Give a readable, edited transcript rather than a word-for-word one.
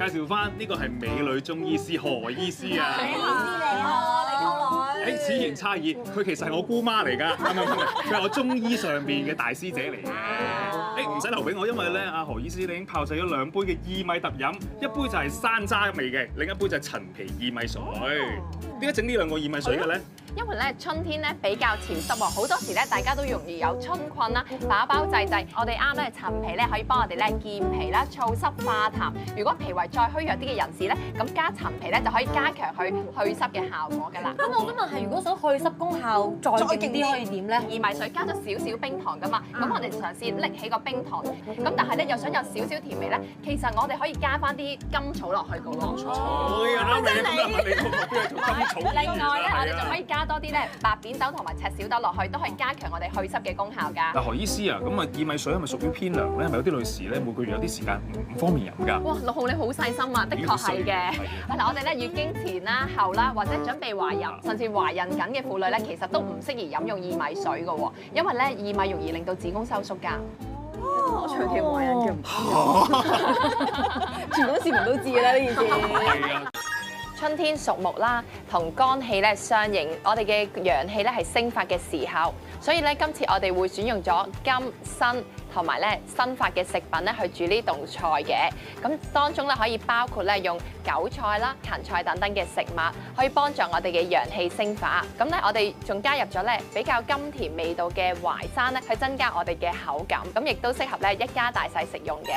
介紹翻呢個係美女中醫師何醫師啊。你好，你溝女。此言差矣，佢其實係我姑媽嚟㗎，佢係我中醫上邊嘅大師姐嚟嘅。唔使留俾我，因為咧阿何醫師你已經泡製咗2杯嘅薏米特飲，一杯就係山楂味嘅，另一杯就係陳皮薏米水。點解整呢2個薏米水嘅咧？因為咧春天咧比較潮濕喎，好多時咧大家都容易有春困啦，飽飽滯滯。我哋啱咧陳皮咧可以幫我哋咧健脾啦、燥濕化痰。如果脾胃再虛弱啲嘅人士咧，咁加陳皮咧就可以加強佢祛濕嘅效果㗎啦。咁我想問係，如果想祛濕功效再勁啲可以點咧？薏米水加咗少少冰糖㗎嘛，咁我哋嘗試拎起個冰糖，咁但係咧又想有少少甜味咧，其實我哋可以加翻啲甘草落去㗎喎。啱你咁啊！你個目標係做甘草。另外咧，我哋就可以加多啲咧白扁豆同埋赤小豆落去，都可以加強我哋祛濕嘅功效㗎。嗱，何醫師啊，咁啊薏米水係咪屬於偏涼咧？係咪有啲女士咧每個月有啲時間唔方便飲㗎？哇，6號你好細心啊，的確係嘅。嗱，我哋咧月經前啦、後啦，或者準備懷孕，甚至懷孕緊嘅婦女咧，其實都唔適宜飲用薏米水㗎喎，因為咧薏米容易令到子宮收縮㗎。我長期懷孕嘅唔全港市民都知㗎啦呢件事。係啊。春天屬木啦，同肝氣咧相應，我哋嘅陽氣咧係生發嘅時候，所以咧今次我哋會選用咗金、辛同埋咧新發嘅食品咧去煮呢道菜嘅。咁當中咧可以包括咧用韭菜啦、芹菜等等嘅食物，可以幫助我哋嘅陽氣生發。咁咧我哋仲加入咗咧比較甘甜味道嘅淮山咧，去增加我哋嘅口感。咁亦都適合咧一家大細食用嘅。